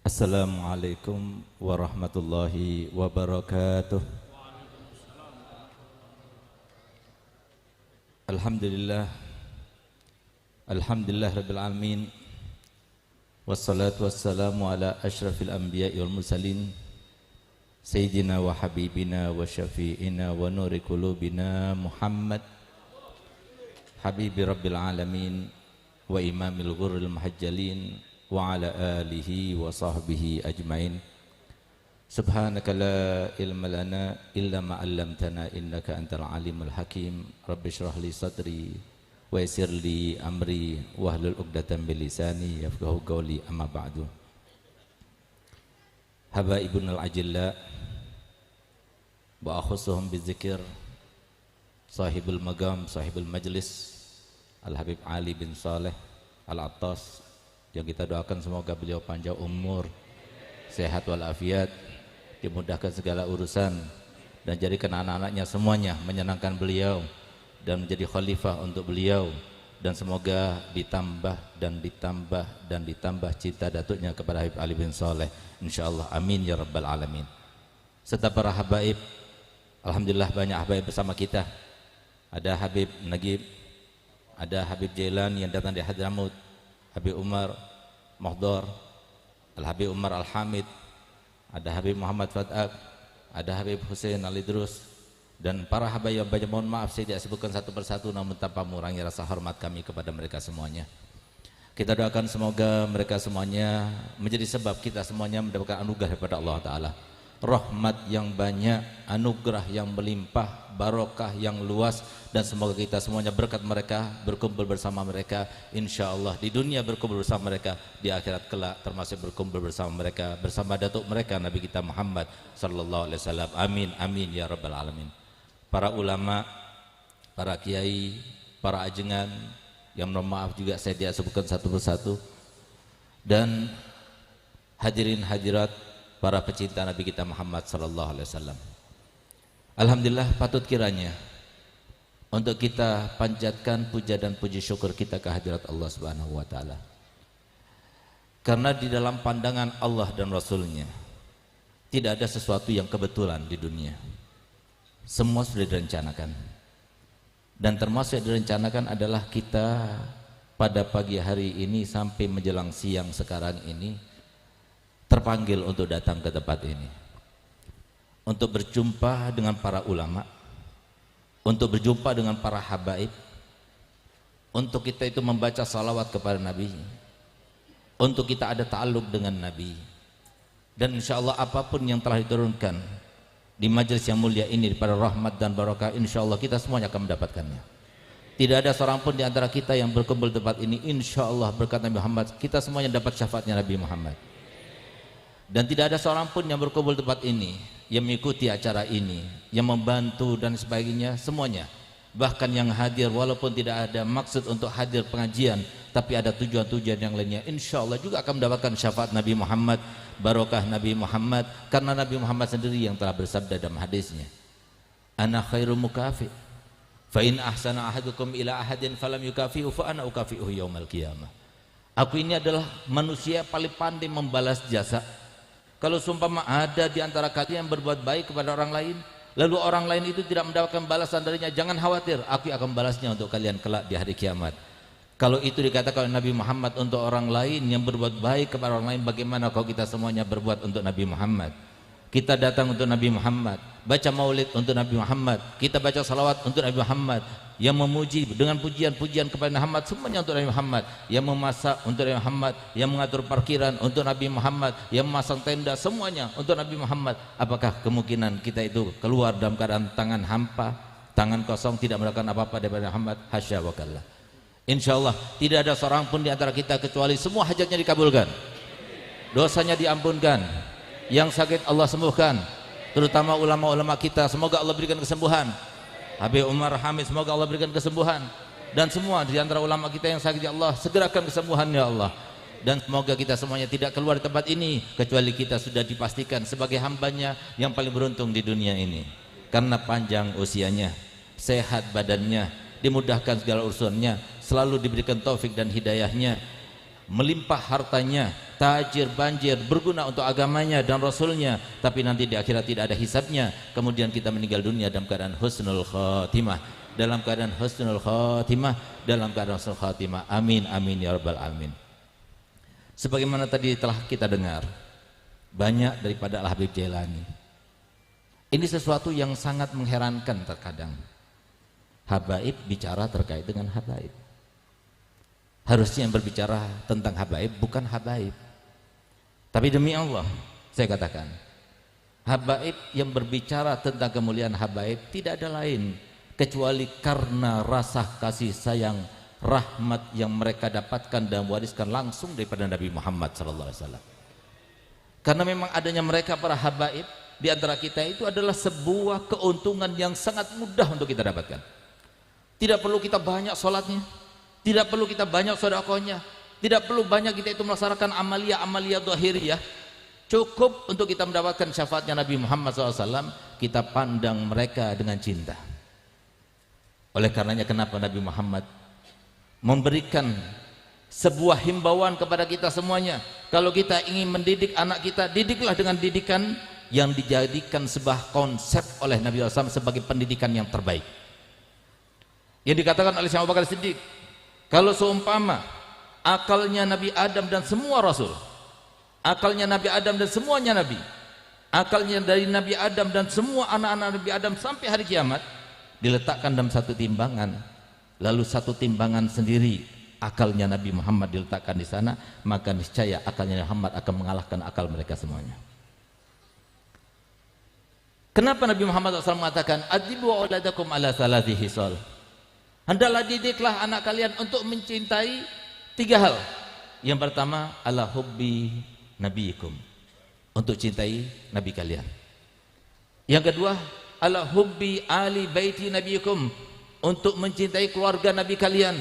Assalamualaikum warahmatullahi wabarakatuh. Alhamdulillah, Alhamdulillah Rabbil Alamin. Wassalatu wassalamu ala ashrafil anbiya'i wal mursalin Sayyidina wa habibina wa syafi'ina wa nuri qulubina Muhammad Habibi Rabbil Alamin wa imamil ghurril muhajjalin wa ala alihi wa sahbihi ajmain. Subhanaka la ilma lana illa ma 'allamtana innaka antal alimul hakim. Rabbi shrah li sadri wa yassir li amri wahlul 'uqdatam min lisani yafqahu qawli, amma ba'du. Habaibunal ajilla wa akhussuhum bizikir sahibul magam sahibul majlis Al-Habib Ali bin Saleh Al-Attas, yang kita doakan semoga beliau panjang umur, sehat walafiat, dimudahkan segala urusan, dan jadikan anak-anaknya semuanya menyenangkan beliau dan menjadi khalifah untuk beliau, dan semoga ditambah dan ditambah dan ditambah cinta datuknya kepada Habib Ali bin Saleh, insyaallah, amin ya rabbal alamin. Serta para habaib, alhamdulillah banyak habaib bersama kita. Ada Habib Nagib, ada Habib Jailan yang datang dari Hadramut, Habib Umar Mahdar, Al-Habib Umar Al-Hamid, ada Habib Muhammad Fat'ak, ada Habib Hussein Al-Idrus, dan para habaib yang banyak. Mohon maaf saya tidak sebutkan satu persatu, namun tanpa mengurangi rasa hormat kami kepada mereka semuanya. Kita doakan semoga mereka semuanya menjadi sebab kita semuanya mendapatkan anugerah daripada Allah Ta'ala, rahmat yang banyak, anugerah yang melimpah, barokah yang luas, dan semoga kita semuanya berkat mereka, berkumpul bersama mereka, insyaallah di dunia berkumpul bersama mereka, di akhirat kelak termasuk berkumpul bersama mereka, bersama datuk mereka Nabi kita Muhammad sallallahu alaihi wasallam, amin amin ya rabbal alamin. Para ulama, para kiai, para ajengan yang mohon maaf juga saya tidak sebutkan satu persatu, dan hadirin hadirat para pecinta Nabi kita Muhammad sallallahu alaihi wasallam. Alhamdulillah, patut kiranya untuk kita panjatkan puja dan puji syukur kita ke hadirat Allah Subhanahu wa taala. Karena di dalam pandangan Allah dan Rasulnya tidak ada sesuatu yang kebetulan di dunia. Semua sudah direncanakan. Dan termasuk yang direncanakan adalah kita pada pagi hari ini sampai menjelang siang sekarang ini terpanggil untuk datang ke tempat ini, untuk berjumpa dengan para ulama, untuk berjumpa dengan para habaib, untuk kita itu membaca salawat kepada Nabi, untuk kita ada ta'alluq dengan Nabi, dan insyaallah apapun yang telah diturunkan di majelis yang mulia ini pada rahmat dan barakah, insyaallah kita semuanya akan mendapatkannya. Tidak ada seorang pun di antara kita yang berkumpul di tempat ini, insyaallah berkat Nabi Muhammad kita semuanya dapat syafaatnya Nabi Muhammad. Dan tidak ada seorang pun yang berkumpul di tempat ini, yang mengikuti acara ini, yang membantu dan sebagainya, semuanya. Bahkan yang hadir walaupun tidak ada maksud untuk hadir pengajian, tapi ada tujuan-tujuan yang lainnya, insya Allah juga akan mendapatkan syafaat Nabi Muhammad, barokah Nabi Muhammad. Karena Nabi Muhammad sendiri yang telah bersabda dalam hadisnya, ana khairu mukafi, fa in ahsana ahadukum ila ahadin falam yukafi'u fa ana ukafi'uhu yaumal qiyamah. Aku ini adalah manusia paling pandai membalas jasa. Kalau sumpama ada di antara kalian yang berbuat baik kepada orang lain, lalu orang lain itu tidak mendapatkan balasan darinya, jangan khawatir, aku akan balasnya untuk kalian kelak di hari kiamat. Kalau itu dikatakan oleh Nabi Muhammad untuk orang lain yang berbuat baik kepada orang lain, bagaimana kalau kita semuanya berbuat untuk Nabi Muhammad? Kita datang untuk Nabi Muhammad, baca maulid untuk Nabi Muhammad, kita baca salawat untuk Nabi Muhammad, yang memuji dengan pujian-pujian kepada Nabi Muhammad, semuanya untuk Nabi Muhammad, yang memasak untuk Nabi Muhammad, yang mengatur parkiran untuk Nabi Muhammad, yang memasang tenda, semuanya untuk Nabi Muhammad. Apakah kemungkinan kita itu keluar dalam keadaan tangan hampa, tangan kosong, tidak melakukan apa-apa daripada Muhammad? Hasya wa kalla. Insyaallah tidak ada seorang pun di antara kita kecuali semua hajatnya dikabulkan, dosanya diampunkan, yang sakit Allah sembuhkan, terutama ulama-ulama kita, semoga Allah berikan kesembuhan. Habib Umar Hamid, semoga Allah berikan kesembuhan, dan semua di antara ulama kita yang sakit, ya Allah segerakan kesembuhan ya Allah. Dan semoga kita semuanya tidak keluar di tempat ini kecuali kita sudah dipastikan sebagai hambanya yang paling beruntung di dunia ini, karena panjang usianya, sehat badannya, dimudahkan segala urusannya, selalu diberikan taufik dan hidayahnya, melimpah hartanya, tajir banjir, berguna untuk agamanya dan rasulnya, tapi nanti di akhirat tidak ada hisabnya, kemudian kita meninggal dunia dalam keadaan husnul khatimah, dalam keadaan husnul khatimah, dalam keadaan husnul khatimah. Amin amin ya rabbal alamin. Sebagaimana tadi telah kita dengar banyak daripada Al-Habib Jailani, ini sesuatu yang sangat mengherankan terkadang. Habaib bicara terkait dengan habaib. Harusnya yang berbicara tentang habaib bukan habaib. Tapi demi Allah saya katakan, habaib yang berbicara tentang kemuliaan habaib tidak ada lain kecuali karena rasa kasih sayang, rahmat yang mereka dapatkan dan wariskan langsung daripada Nabi Muhammad SAW. Karena memang adanya mereka para habaib di antara kita itu adalah sebuah keuntungan yang sangat mudah untuk kita dapatkan. Tidak perlu kita banyak sholatnya, tidak perlu kita banyak sedekahnya, tidak perlu banyak kita itu melaksanakan amalia-amalia zahiriyah. Cukup untuk kita mendapatkan syafaatnya Nabi Muhammad SAW, kita pandang mereka dengan cinta. Oleh karenanya kenapa Nabi Muhammad memberikan sebuah himbauan kepada kita semuanya, kalau kita ingin mendidik anak kita, didiklah dengan didikan yang dijadikan sebuah konsep oleh Nabi SAW sebagai pendidikan yang terbaik. Yang dikatakan oleh Syekh Abu Bakar Siddiq, kalau seumpama akalnya Nabi Adam dan semua Rasul, akalnya Nabi Adam dan semuanya Nabi, akalnya dari Nabi Adam dan semua anak-anak Nabi Adam sampai hari kiamat diletakkan dalam satu timbangan, lalu satu timbangan sendiri akalnya Nabi Muhammad diletakkan di sana, maka niscaya akalnya Muhammad akan mengalahkan akal mereka semuanya. Kenapa Nabi Muhammad SAW mengatakan adibu auladakum ala thalathi hisal? Hendaklah didiklah anak kalian untuk mencintai 3 hal. Yang pertama, ala hubbi nabiyikum, untuk cintai nabi kalian. Yang kedua, ala hubbi ali baiti nabiyikum, untuk mencintai keluarga nabi kalian.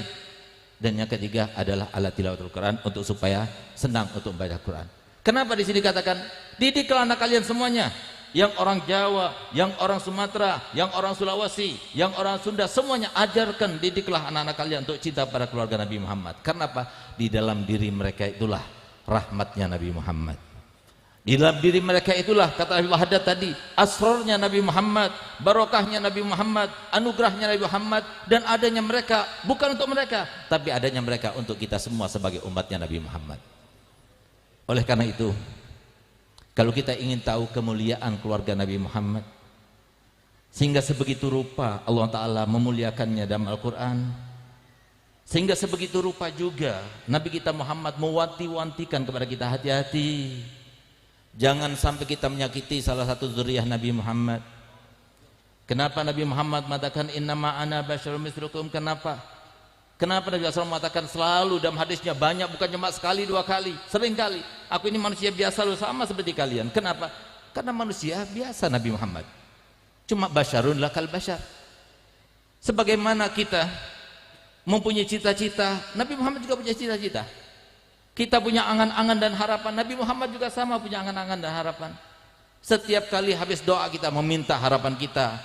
Dan yang ketiga adalah ala tilawatul Quran, untuk supaya senang untuk membaca Quran. Kenapa di sini katakan didiklah anak kalian semuanya? Yang orang Jawa, yang orang Sumatera, yang orang Sulawesi, yang orang Sunda, semuanya ajarkan, didiklah anak-anak kalian untuk cinta pada keluarga Nabi Muhammad. Karena apa? Di dalam diri mereka itulah rahmatnya Nabi Muhammad. Di dalam diri mereka itulah, kata Nabi Muhammad tadi, asrornya Nabi Muhammad, barokahnya Nabi Muhammad, anugerahnya Nabi Muhammad, dan adanya mereka bukan untuk mereka, tapi adanya mereka untuk kita semua sebagai umatnya Nabi Muhammad. Oleh karena itu, kalau kita ingin tahu kemuliaan keluarga Nabi Muhammad, sehingga sebegitu rupa Allah Ta'ala memuliakannya dalam Al-Quran, sehingga sebegitu rupa juga Nabi kita Muhammad mewanti-wantikan kepada kita, hati-hati, jangan sampai kita menyakiti salah satu zuriyah Nabi Muhammad. Kenapa Nabi Muhammad mengatakan innama ana basyarun mislukum? Kenapa Nabi SAW mengatakan selalu dalam hadisnya banyak, bukan cuma sekali 2 kali, sering kali, aku ini manusia biasa loh, sama seperti kalian. Kenapa? Karena manusia biasa Nabi Muhammad, cuma basyarun lakal basyar. Sebagaimana kita mempunyai cita-cita, Nabi Muhammad juga punya cita-cita. Kita punya angan-angan dan harapan, Nabi Muhammad juga sama punya angan-angan dan harapan. Setiap kali habis doa kita meminta harapan kita,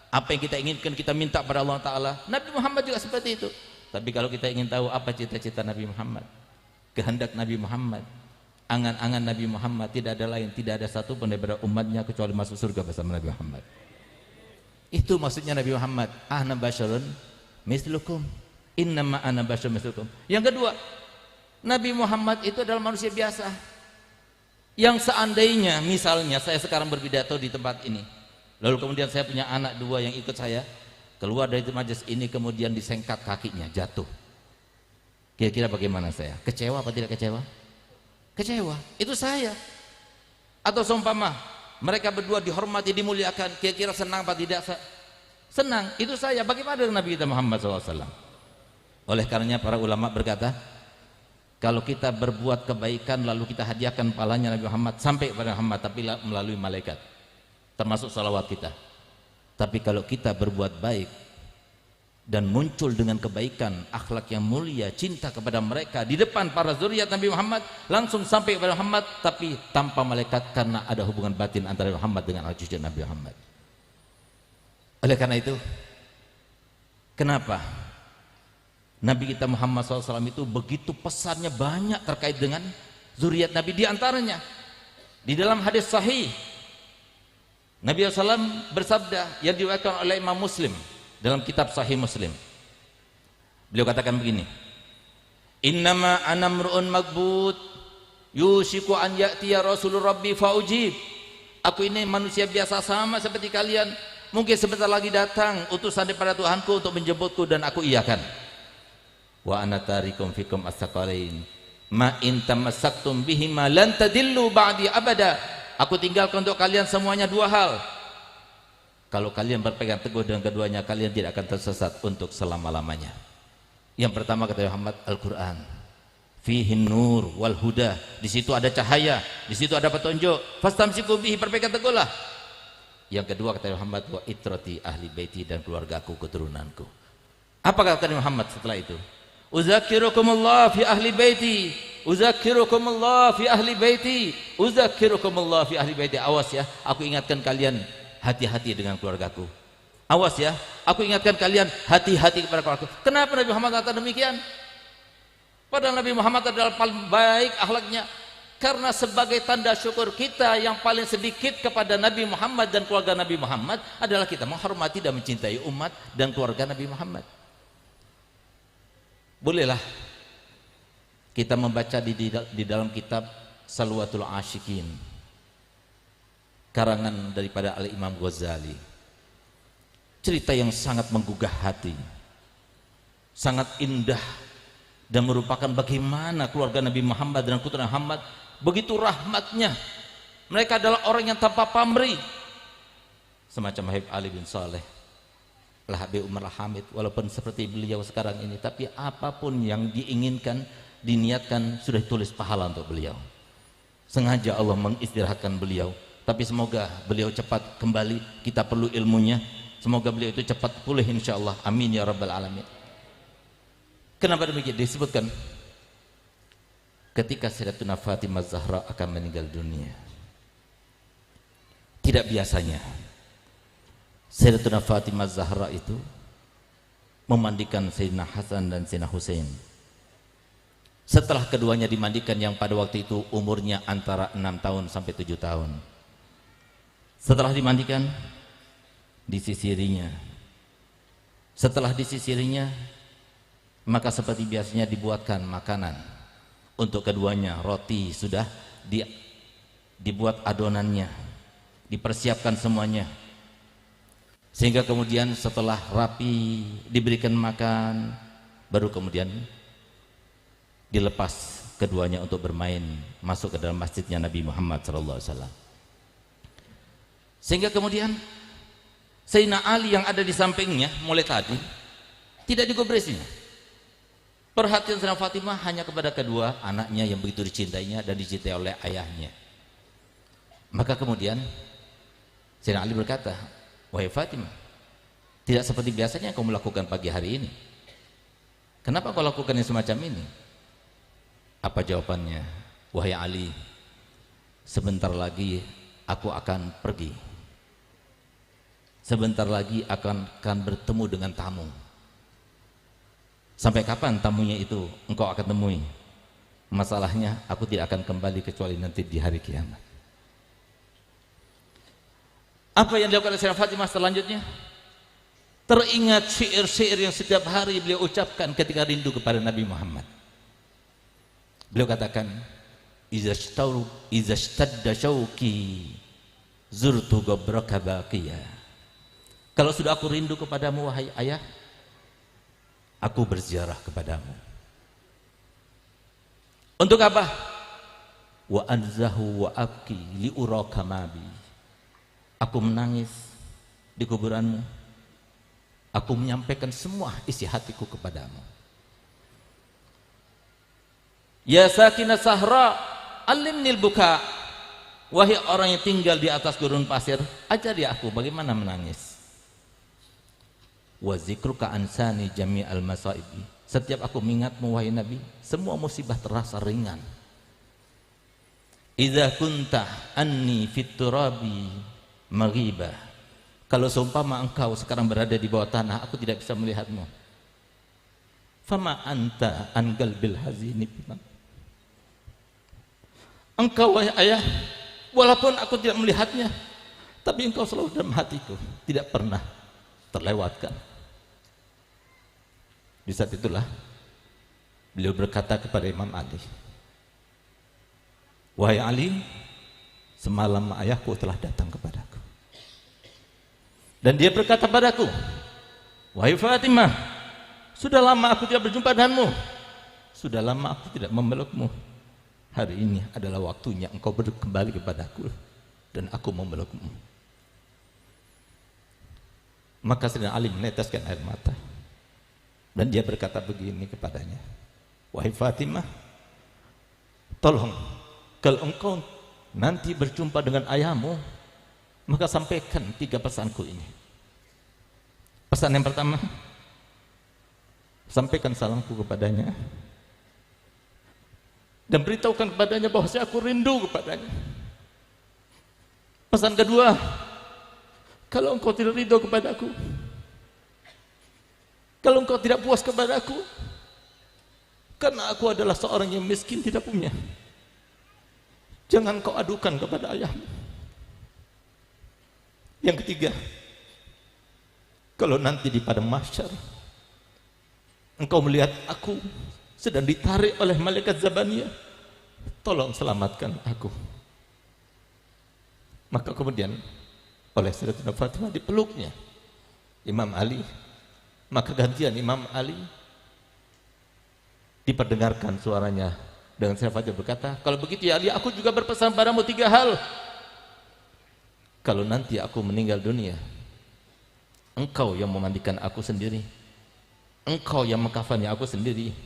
apa yang kita inginkan kita minta pada Allah Ta'ala. Nabi Muhammad juga seperti itu. Tapi kalau kita ingin tahu apa cita-cita Nabi Muhammad, kehendak Nabi Muhammad, angan-angan Nabi Muhammad, tidak ada lain, tidak ada satu pun daripada umatnya kecuali masuk surga bersama Nabi Muhammad. Itu maksudnya Nabi Muhammad, ana basyarun mislukum, innama ana basyarun mislukum. Yang kedua, Nabi Muhammad itu adalah manusia biasa yang seandainya misalnya saya sekarang berpidato di tempat ini, lalu kemudian saya punya anak 2 yang ikut saya, keluar dari majelis ini kemudian disengkat kakinya, jatuh, kira-kira bagaimana saya? Kecewa apa tidak kecewa? Kecewa, itu saya. Atau seumpama mereka berdua dihormati, dimuliakan, kira-kira senang apa tidak? Senang, itu saya. Bagaimana dengan Nabi kita Muhammad SAW? Oleh karenanya para ulama berkata, kalau kita berbuat kebaikan lalu kita hadiahkan pahalanya Nabi Muhammad sampai kepada Muhammad, tapi melalui malaikat, termasuk salawat kita. Tapi kalau kita berbuat baik dan muncul dengan kebaikan, akhlak yang mulia, cinta kepada mereka di depan para zuriat Nabi Muhammad, langsung sampai kepada Muhammad, tapi tanpa malaikat, karena ada hubungan batin antara Muhammad dengan al-Jujur Nabi Muhammad. Oleh karena itu, kenapa Nabi kita Muhammad SAW itu begitu pesannya banyak terkait dengan zuriat Nabi. Di antaranya di dalam hadis sahih Nabi SAW bersabda yang diriwayatkan oleh Imam Muslim dalam kitab Sahih Muslim. Beliau katakan begini, innama ana mru'un magbut yushiku an ya'tiya rasulur rabbi faujib. Aku ini manusia biasa sama seperti kalian, mungkin sebentar lagi datang utusan daripada Tuhanku untuk menjemputku dan aku iyakan. Wa ana tarikum fikum as-saqalain ma in tamassaktum bihima lan tadillu ba'di abada. Aku tinggalkan untuk kalian semuanya dua hal. Kalau kalian berpegang teguh dengan keduanya, kalian tidak akan tersesat untuk selama-lamanya. Yang pertama kata Muhammad, Al-Quran. Fihi nur wal huda. Di situ ada cahaya, di situ ada petunjuk. Fastamsiku bihi, berpegang teguhlah. Yang kedua kata Muhammad, wa itrati ahli baiti, dan keluargaku, keturunanku. Apa kata Muhammad setelah itu? Uzakirukumullah fi ahli baiti, uzakirukumullah fi ahli baiti, uzakirukumullah fi ahli baiti. Awas ya, aku ingatkan kalian hati-hati dengan keluargaku. Awas ya, aku ingatkan kalian hati-hati kepada keluargaku. Kenapa Nabi Muhammad kata demikian? Padahal Nabi Muhammad adalah paling baik akhlaknya. Karena sebagai tanda syukur kita yang paling sedikit kepada Nabi Muhammad dan keluarga Nabi Muhammad adalah kita menghormati dan mencintai umat dan keluarga Nabi Muhammad. Bolehlah kita membaca di dalam kitab Salwatul Ashikin karangan daripada Al-Imam Ghazali, cerita yang sangat menggugah hati, sangat indah, dan merupakan bagaimana keluarga Nabi Muhammad dan keturunan Muhammad begitu rahmatnya. Mereka adalah orang yang tanpa pamrih, semacam Habib Ali bin Saleh, Habib Umar Hamid, walaupun seperti beliau sekarang ini, tapi apapun yang diinginkan, diniatkan, sudah ditulis pahala untuk beliau. Sengaja Allah mengistirahatkan beliau, tapi semoga beliau cepat kembali. Kita perlu ilmunya, semoga beliau itu cepat pulih insyaallah, amin ya rabbal alamin. Kenapa demikian? Disebutkan ketika Sayyidatuna Fatimah Zahra akan meninggal dunia, tidak biasanya Sayyidatuna Fatimah Zahra itu memandikan Sayyidina Hasan dan Sayyidina Husain. Setelah keduanya dimandikan, yang pada waktu itu umurnya antara 6 tahun sampai 7 tahun. Setelah dimandikan, disisirinya. Setelah disisirinya, maka seperti biasanya dibuatkan makanan untuk keduanya. Roti sudah dibuat adonannya, dipersiapkan semuanya. Sehingga kemudian setelah rapi diberikan makan, baru kemudian dilepas keduanya untuk bermain masuk ke dalam masjidnya Nabi Muhammad SAW. Sehingga kemudian Sayyidina Ali yang ada di sampingnya mulai tadi tidak digubresinya. Perhatian Sayyidina Fatimah hanya kepada kedua anaknya yang begitu dicintainya dan dicintai oleh ayahnya. Maka kemudian Sayyidina Ali berkata, wahai Fatimah, tidak seperti biasanya yang kamu lakukan pagi hari ini. Kenapa kau lakukan yang semacam ini? Apa jawabannya? Wahai Ali, sebentar lagi aku akan pergi. Sebentar lagi akan bertemu dengan tamu. Sampai kapan tamunya itu engkau akan temui? Masalahnya aku tidak akan kembali kecuali nanti di hari kiamat. Apa yang dilakukan oleh Sayyidah Fatimah selanjutnya? Teringat syair-syair yang setiap hari beliau ucapkan ketika rindu kepada Nabi Muhammad. Beliau katakan, iza ishtadda syauqi zurtu gabraka baqiya. Kalau sudah aku rindu kepadamu wahai ayah, aku berziarah kepadamu. Untuk apa? Wa anzahu wa abki li uraka mabi. Aku menangis di kuburanmu. Aku menyampaikan semua isi hatiku kepadamu. Ya sakinah sahra, alimnil buka. Wahai orang yang tinggal di atas gurun pasir, ajari aku bagaimana menangis. Wa zikruka ansani jami'al masaibi. Setiap aku mengingatmu wahai Nabi, semua musibah terasa ringan. Idza kunta anni fit turabi maghibah. Kalau seumpama engkau sekarang berada di bawah tanah, aku tidak bisa melihatmu. Fama anta an qalbil hazini bima. Engkau wahai ayah, walaupun aku tidak melihatnya, tapi engkau selalu dalam hatiku, tidak pernah terlewatkan. Di saat itulah beliau berkata kepada Imam Ali, wahai Ali, semalam ayahku telah datang kepadaku dan dia berkata padaku, wahai Fatimah, sudah lama aku tidak berjumpa denganmu, sudah lama aku tidak memelukmu. Hari ini adalah waktunya engkau kembali kepadaku dan aku memelukmu. Maka Sayyidina Ali meneteskan air mata dan dia berkata begini kepadanya, wahai Fatimah, tolong kalau engkau nanti berjumpa dengan ayahmu, maka sampaikan 3 pesanku ini. Pesan yang pertama, sampaikan salamku kepadanya dan beritahukan kepadanya bahwa aku rindu kepadanya. Pesan kedua, kalau engkau tidak ridho kepadaku, kalau engkau tidak puas kepadaku, karena aku adalah seorang yang miskin tidak punya, jangan kau adukan kepada ayahmu. Yang ketiga, kalau nanti di padang mahsyar engkau melihat aku sedang ditarik oleh malaikat Zabaniyah, tolong selamatkan aku. Maka kemudian oleh Sayyidatina Fatimah dipeluknya Imam Ali. Maka gantian Imam Ali diperdengarkan suaranya dengan Sayyidatina Fatimah berkata, kalau begitu ya Ali, aku juga berpesan padamu 3 hal. Kalau nanti aku meninggal dunia, engkau yang memandikan aku sendiri, engkau yang mengkafani aku sendiri,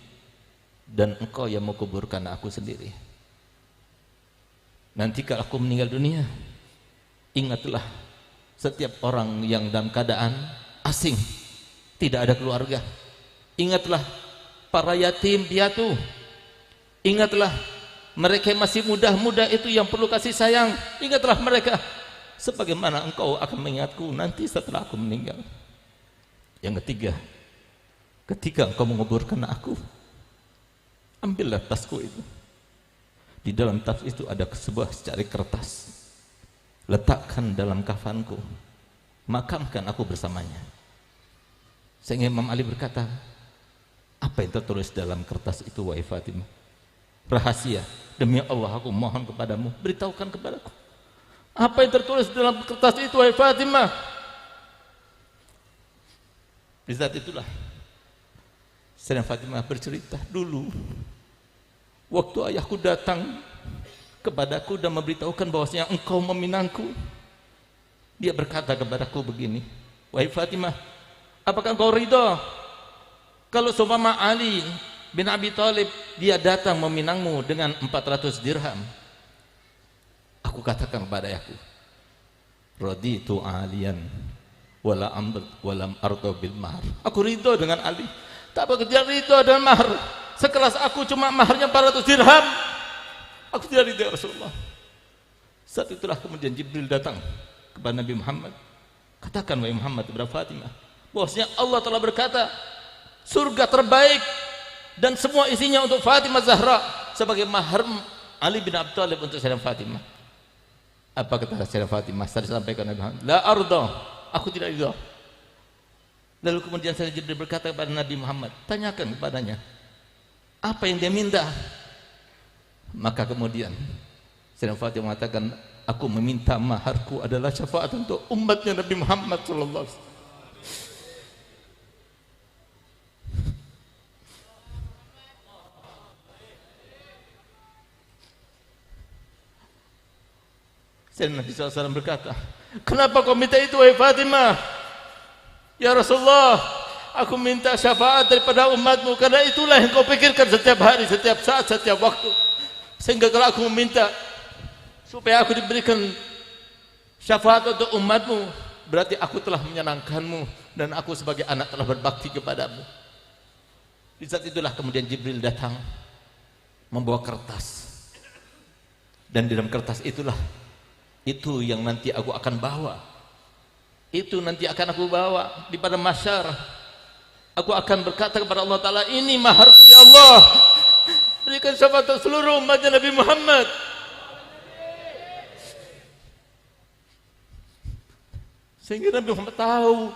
dan engkau yang menguburkan aku sendiri. Nanti kalau aku meninggal dunia, ingatlah setiap orang yang dalam keadaan asing, tidak ada keluarga. Ingatlah para yatim piatu. Ingatlah mereka yang masih muda-muda itu yang perlu kasih sayang. Ingatlah mereka sebagaimana engkau akan mengingatku nanti setelah aku meninggal. Yang ketiga, ketika engkau menguburkan aku, ambillah tasku itu. Di dalam tas itu ada sebuah secari kertas. Letakkan dalam kafanku. Makamkan aku bersamanya. Sehingga Imam Ali berkata, apa yang tertulis dalam kertas itu wahai Fatimah? Rahasia. Demi Allah aku mohon kepadamu, beritahukan kepadaku. Apa yang tertulis dalam kertas itu wahai Fatimah? Di saat itulah Sayyidatina Fatimah bercerita, dulu waktu ayahku datang kepadaku dan memberitahukan bahwasanya engkau meminangku, dia berkata kepadaku begini, wahai Fatimah, apakah engkau ridha kalau seumpama Ali bin Abi Thalib dia datang meminangmu dengan 400 dirham? Aku katakan kepada ayahku, raditu aliyan walam ardo bil mahar. Aku ridho dengan Ali, tak bekerja ridho dengan mahar. Sekelas aku cuma maharnya 400 dirham, aku tidak ridho ya Rasulullah. Saat itulah kemudian Jibril datang kepada Nabi Muhammad, katakan wahai Muhammad kepada Fatimah bahwasanya Allah telah berkata, surga terbaik dan semua isinya untuk Fatimah Zahra sebagai mahar Ali bin Abi Thalib untuk Sayyidah Fatimah. Apa kata Sayyidah Fatimah? Saya sampaikan Nabi Muhammad, la arda, aku tidak ridha. Lalu kemudian Sayyidina Jibril berkata kepada Nabi Muhammad, tanyakan kepadanya apa yang dia minta. Maka kemudian Sayyidah Fatimah mengatakan, aku meminta maharku adalah syafaat untuk umatnya Nabi Muhammad sallallahu alaihi wasallam. Sayyidina Nabi SAW berkata, kenapa kau minta itu wahai Fatimah? Ya Rasulullah, aku minta syafaat daripada umatmu karena itulah yang kau pikirkan setiap hari, setiap saat, setiap waktu. Sehingga kalau aku meminta supaya aku diberikan syafaat untuk umatmu, berarti aku telah menyenangkanmu dan aku sebagai anak telah berbakti kepadamu. Di saat itulah kemudian Jibril datang membawa kertas, dan di dalam kertas itulah itu yang nanti aku akan bawa, itu nanti akan aku bawa di padang mahsyar. Aku akan berkata kepada Allah Ta'ala, ini maharku ya Allah, berikan syafaat untuk seluruh umat Nabi Muhammad. Sehingga Nabi Muhammad tahu,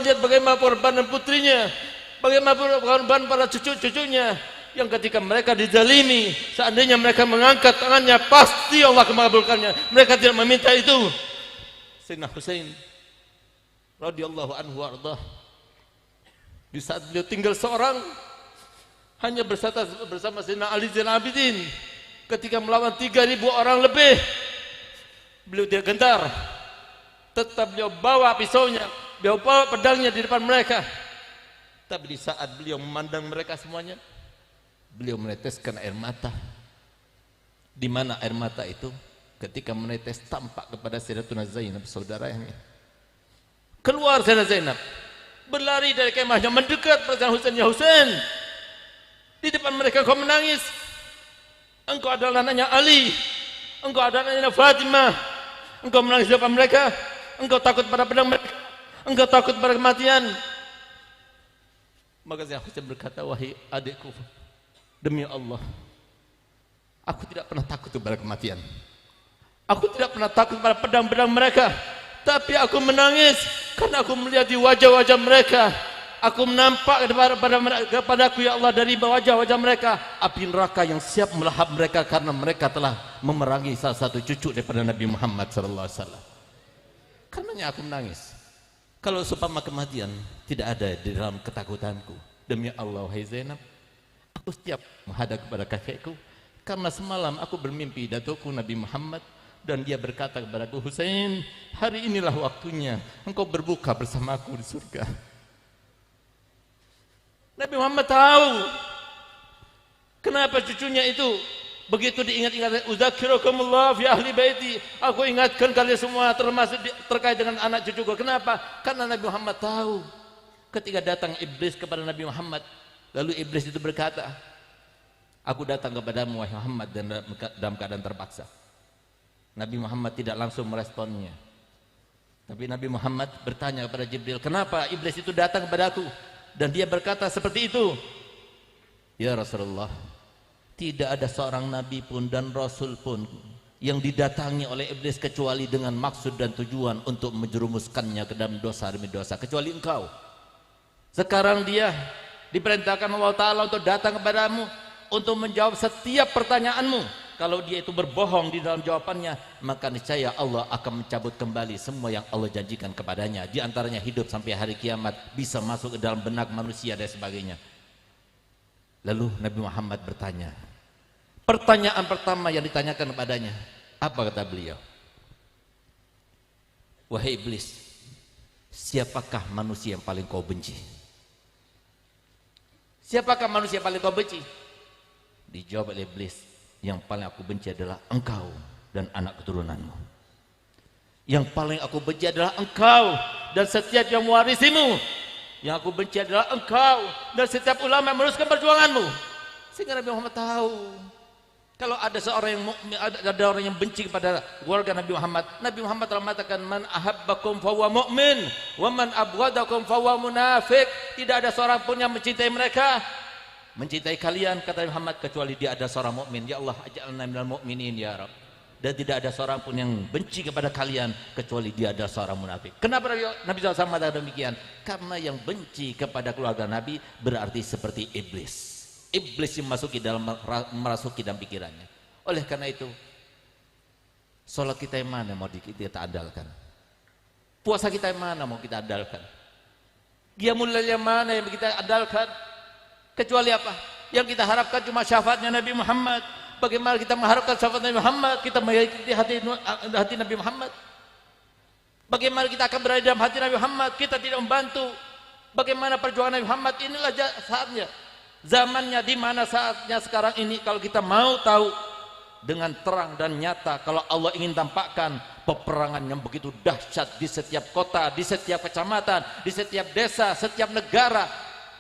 lihat bagaimana pengorbanan putrinya, bagaimana pengorbanan para cucu-cucunya, yang ketika mereka dizalimi, seandainya mereka mengangkat tangannya, pasti Allah akan mengabulkannya. Mereka tidak meminta itu. Sayyidina Husain radhiyallahu anhu warḍah, di saat beliau tinggal seorang, hanya bersama Sayyidina Ali Zainal Abidin, ketika melawan 3.000 orang lebih, beliau tidak gentar. Tetap beliau bawa pisaunya, beliau bawa pedangnya di depan mereka. Tapi di saat beliau memandang mereka semuanya, beliau meneteskan air mata. Di mana air mata itu? Ketika menetes tampak kepada Sayyidatuna Zainab, saudaranya. Keluar Sayyidatuna Zainab, berlari dari kemahnya, mendekat pada Husain. Ya Husain, di depan mereka kau menangis. Engkau adalah anaknya Ali, engkau adalah anaknya Fatimah. Engkau menangis di depan mereka. Engkau takut pada pedang mereka, engkau takut pada kematian. Maka Sayyidina Husain berkata, wahai adikku, demi Allah, aku tidak pernah takut kepada kematian. Aku tidak pernah takut pada pedang-pedang mereka. Tapi aku menangis karena aku melihat di wajah-wajah mereka. Aku menampak kepadaku ya Allah, dari wajah-wajah mereka api neraka yang siap melahap mereka, karena mereka telah memerangi salah satu cucu daripada Nabi Muhammad SAW. Karenanya aku menangis. Kalau seumpama kematian tidak ada di dalam ketakutanku, demi Allah wahai Zainab, aku siap menghadap kepada kakekku, karena semalam aku bermimpi datukku Nabi Muhammad, dan dia berkata kepadaku, Husain, hari inilah waktunya engkau berbuka bersamaku di surga. Nabi Muhammad tahu kenapa cucunya itu begitu diingat-ingat. Udzakirukumullah fi ahli baiti, aku ingatkan kalian semua, termasuk terkait dengan anak cucuku. Kenapa? Karena Nabi Muhammad tahu ketika datang iblis kepada Nabi Muhammad, lalu iblis itu berkata, aku datang kepadamu wahai Muhammad dalam keadaan terpaksa. Nabi Muhammad tidak langsung meresponnya, tapi Nabi Muhammad bertanya kepada Jibril, kenapa iblis itu datang kepadaku? Dan dia berkata seperti itu, ya Rasulullah, tidak ada seorang nabi pun dan rasul pun yang didatangi oleh iblis kecuali dengan maksud dan tujuan untuk menjerumuskannya ke dalam dosa demi dosa, kecuali engkau. Sekarang dia diperintahkan Allah Ta'ala untuk datang kepadamu untuk menjawab setiap pertanyaanmu. Kalau dia itu berbohong di dalam jawabannya, maka niscaya Allah akan mencabut kembali semua yang Allah janjikan kepadanya, di antaranya hidup sampai hari kiamat, bisa masuk ke dalam benak manusia dan sebagainya. Lalu Nabi Muhammad bertanya, pertanyaan pertama yang ditanyakan kepadanya, apa kata beliau? Wahai iblis, siapakah manusia yang paling kau benci? Siapakah manusia yang paling kau benci? Dijawab oleh iblis, yang paling aku benci adalah engkau dan anak keturunanmu. Yang paling aku benci adalah engkau dan setiap yang mewarisimu. Yang aku benci adalah engkau dan setiap ulama yang meneruskan perjuanganmu. Sehingga Nabi Muhammad tahu, kalau ada seorang yang mukmin, ada orang yang benci kepada keluarga Nabi Muhammad, Nabi Muhammad telah mengatakan, man ahabbakum fahuwa mu'min wa man abghadakum fahuwa munafiq. Tidak ada seorang pun yang mencintai mereka, mencintai kalian, kata Nabi Muhammad, kecuali dia ada seorang mukmin. Ya Allah, aj'alna minal mu'minin ya Rabb. Dan tidak ada seorang pun yang benci kepada kalian kecuali dia adalah seorang munafik. Kenapa Nabi SAW mengatakan demikian? Karena yang benci kepada keluarga Nabi berarti seperti iblis. Iblis yang merasuki dalam pikirannya. Oleh karena itu, sholat kita yang mana mau kita andalkan? Puasa kita yang mana mau kita andalkan? Qiyamul lail yang mana yang kita andalkan? Kecuali apa? Yang kita harapkan cuma syafaatnya Nabi Muhammad. Bagaimana kita mengharapkan syafaat Nabi Muhammad? Kita mengikuti hati Nabi Muhammad. Bagaimana kita akan berada dalam hati Nabi Muhammad? Kita tidak membantu bagaimana perjuangan Nabi Muhammad. Inilah saatnya, zamannya, di mana saatnya sekarang ini. Kalau kita mau tahu dengan terang dan nyata, kalau Allah ingin tampakkan peperangan yang begitu dahsyat di setiap kota, di setiap kecamatan, di setiap desa, setiap negara,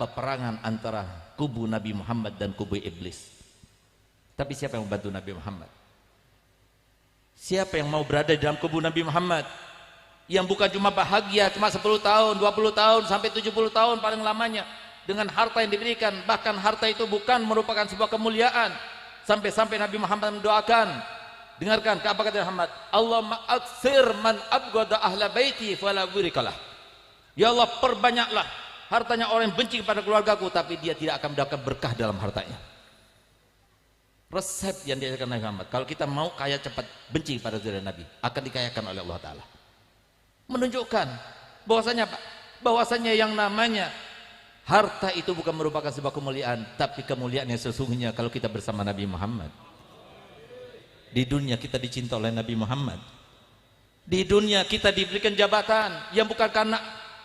peperangan antara kubu Nabi Muhammad dan kubu iblis. Tapi siapa yang membantu Nabi Muhammad? Siapa yang mau berada di dalam kubu Nabi Muhammad? yang bukan cuma bahagia cuma 10 tahun, 20 tahun sampai 70 tahun paling lamanya dengan harta yang diberikan. Bahkan harta itu bukan merupakan sebuah kemuliaan. Sampai-sampai Nabi Muhammad mendoakan, dengarkan apa kata Muhammad, Allahumma aksir man abghada ahla baiti fala burikalah. Ya Allah, perbanyaklah hartanya orang yang benci kepada keluargaku, tapi dia tidak akan mendapatkan berkah dalam hartanya. Resep yang diajarkan Nabi Muhammad, kalau kita mau kaya cepat, benci pada zuriat Nabi, akan dikayakan oleh Allah Ta'ala. Menunjukkan bahwasanya Pak, bahwasanya yang namanya harta itu bukan merupakan sebuah kemuliaan, tapi kemuliaan yang sesungguhnya kalau kita bersama Nabi Muhammad. Di dunia kita dicinta oleh Nabi Muhammad. Di dunia kita diberikan jabatan yang bukan karena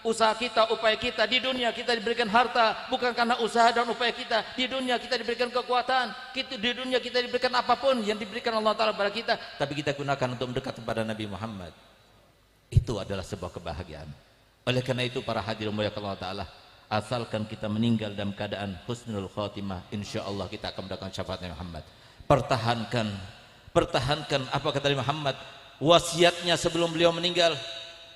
usaha kita, upaya kita. Di dunia kita diberikan harta bukan karena usaha dan upaya kita. Di dunia kita diberikan kekuatan. Di dunia kita diberikan apapun yang diberikan Allah Ta'ala kepada kita, tapi kita gunakan untuk mendekat kepada Nabi Muhammad. Itu adalah sebuah kebahagiaan. Oleh karena itu para hadirin muliakan Allah Ta'ala, asalkan kita meninggal dalam keadaan husnul khotimah, insya Allah kita akan mendapatkan syafaat Nabi Muhammad. Pertahankan apa kata Nabi Muhammad, wasiatnya sebelum beliau meninggal,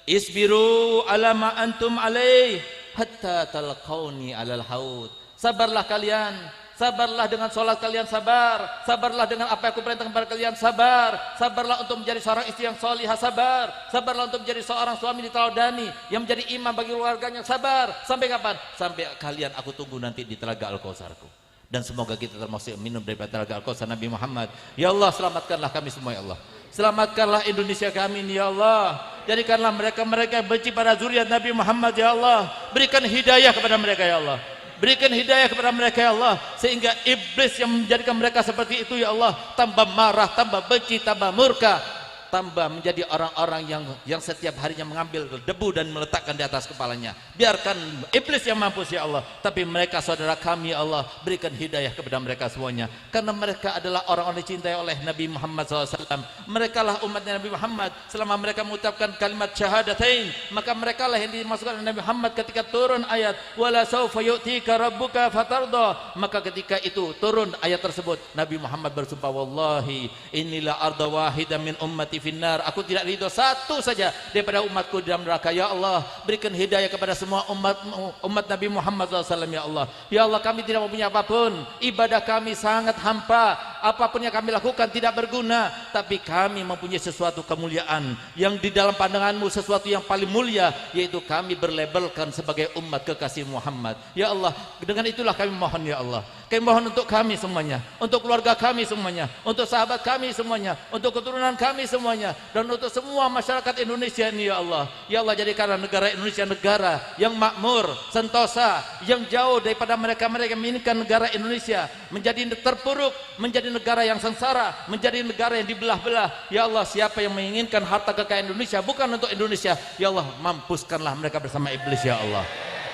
isbiru ala ma antum alaih hatta talqauni alal haud. Sabarlah kalian, sabarlah dengan sholat kalian, sabarlah dengan apa yang aku perintahkan kepada kalian, sabarlah untuk menjadi seorang istri yang solihah, sabarlah untuk menjadi seorang suami diteladani yang menjadi imam bagi keluarganya, sabar. Sampai kapan? Sampai kalian aku tunggu nanti di telaga Al-Kautsarku. Dan semoga kita termasuk minum daripada telaga Al-Kautsar Nabi Muhammad. Ya Allah, selamatkanlah kami semua ya Allah. Selamatkanlah Indonesia kami ini ya Allah. Jadikanlah mereka benci pada zuriat Nabi Muhammad ya Allah. Berikan hidayah kepada mereka ya Allah. Berikan hidayah kepada mereka ya Allah, sehingga iblis yang menjadikan mereka seperti itu ya Allah tambah marah, tambah benci, tambah murka, tambah menjadi orang-orang yang setiap harinya mengambil debu dan meletakkan di atas kepalanya. Biarkan iblis yang mampus ya Allah, tapi mereka saudara kami ya Allah, berikan hidayah kepada mereka semuanya, karena mereka adalah orang-orang dicintai oleh Nabi Muhammad SAW. Mereka lah umatnya Nabi Muhammad. Selama mereka mengucapkan kalimat syahadatain, maka mereka lah yang dimasukkan oleh Nabi Muhammad ketika turun ayat wala saufa yu'tika rabbuka fatarda. Maka ketika itu turun ayat tersebut, Nabi Muhammad bersumpah, wallahi inilah arda wahidah min ummati finnar, aku tidak ridho satu saja daripada umatku di dalam neraka. Ya Allah, berikan hidayah kepada semua umat Nabi Muhammad SAW ya Allah. Ya Allah, kami tidak mempunyai apapun, ibadah kami sangat hampa, apapun yang kami lakukan tidak berguna, tapi kami mempunyai sesuatu kemuliaan yang di dalam pandanganmu, sesuatu yang paling mulia, yaitu kami berlabelkan sebagai umat kekasih Muhammad. Ya Allah, dengan itulah kami mohon ya Allah, kami mohon untuk kami semuanya, untuk keluarga kami semuanya, untuk sahabat kami semuanya, untuk keturunan kami semuanya, dan untuk semua masyarakat Indonesia ini ya Allah. Ya Allah, jadikanlah negara Indonesia negara yang makmur, sentosa, yang jauh daripada mereka-mereka yang menginginkan negara Indonesia menjadi terpuruk, menjadi negara yang sengsara, menjadi negara yang dibelah-belah. Ya Allah, siapa yang menginginkan harta kekayaan Indonesia bukan untuk Indonesia, ya Allah, mampuskanlah mereka bersama iblis ya Allah.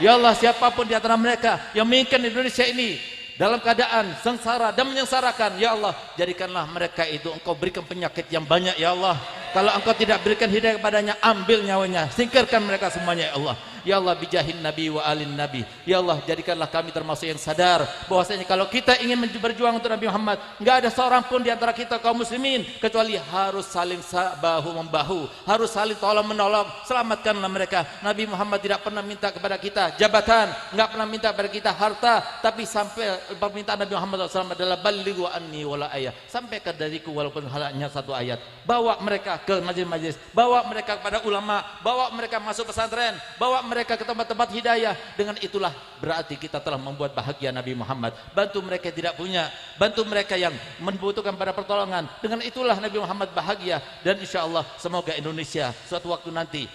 Ya Allah, siapapun di antara mereka yang menginginkan Indonesia ini dalam keadaan sengsara dan menyengsarakan, ya Allah, jadikanlah mereka itu Engkau berikan penyakit yang banyak ya Allah. Kalau Engkau tidak berikan hidayah kepadanya, ambil nyawanya, singkirkan mereka semuanya ya Allah. Ya Allah, bijahin Nabi wa alin Nabi. Ya Allah, jadikanlah kami termasuk yang sadar bahwasanya kalau kita ingin berjuang untuk Nabi Muhammad, enggak ada seorang pun di antara kita kaum muslimin kecuali harus saling bahu membahu, harus saling tolong menolong. Selamatkanlah mereka. Nabi Muhammad tidak pernah minta kepada kita jabatan, enggak pernah minta kepada kita harta, tapi sampai permintaan Nabi Muhammad SAW adalah balighu anni wala ayah, sampaikan dariku walaupun hanya satu ayat. Bawa mereka ke majelis-majelis, bawa mereka kepada ulama, bawa mereka masuk pesantren, bawa mereka ke tempat-tempat hidayah. Dengan itulah berarti kita telah membuat bahagia Nabi Muhammad. Bantu mereka yang tidak punya, bantu mereka yang membutuhkan pada pertolongan. Dengan itulah Nabi Muhammad bahagia. Dan insya Allah semoga Indonesia suatu waktu nanti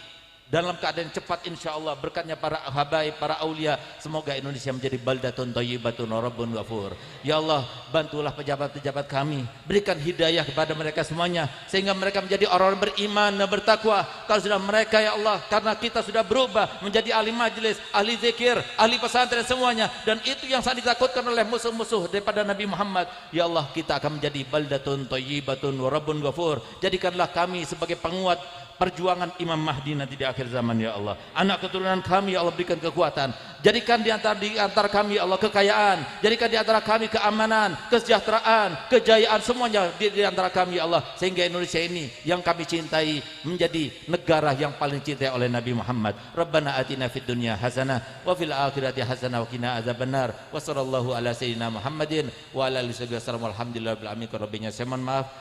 dalam keadaan cepat insya Allah berkatnya para habaib, para aulia, semoga Indonesia menjadi baldatun thayyibatun rabbun ghafur. Ya Allah, bantulah pejabat-pejabat kami, berikan hidayah kepada mereka semuanya sehingga mereka menjadi orang beriman dan bertakwa. Kalau sudah mereka ya Allah, karena kita sudah berubah menjadi ahli majlis, ahli zikir, ahli pesantren semuanya, dan itu yang sangat ditakutkan oleh musuh-musuh daripada Nabi Muhammad. Ya Allah, kita akan menjadi baldatun thayyibatun rabbun ghafur. Jadikanlah kami sebagai penguat perjuangan Imam Mahdi nanti di akhir akhir zaman ya Allah. Anak keturunan kami ya Allah berikan kekuatan. Jadikan di antara kami ya Allah kekayaan. Jadikan di antara kami keamanan, kesejahteraan, kejayaan semuanya di antara kami ya Allah. Sehingga Indonesia ini yang kami cintai menjadi negara yang paling cintai oleh Nabi Muhammad. Rabbana atina fid dunya hasanah wa fil akhirati hasanah wa qina adzabannar. Wa sallallahu ala sayyidina Muhammadin wa ala alihi wasallam. Alhamdulillahirabbil alamin. Saya mohon maaf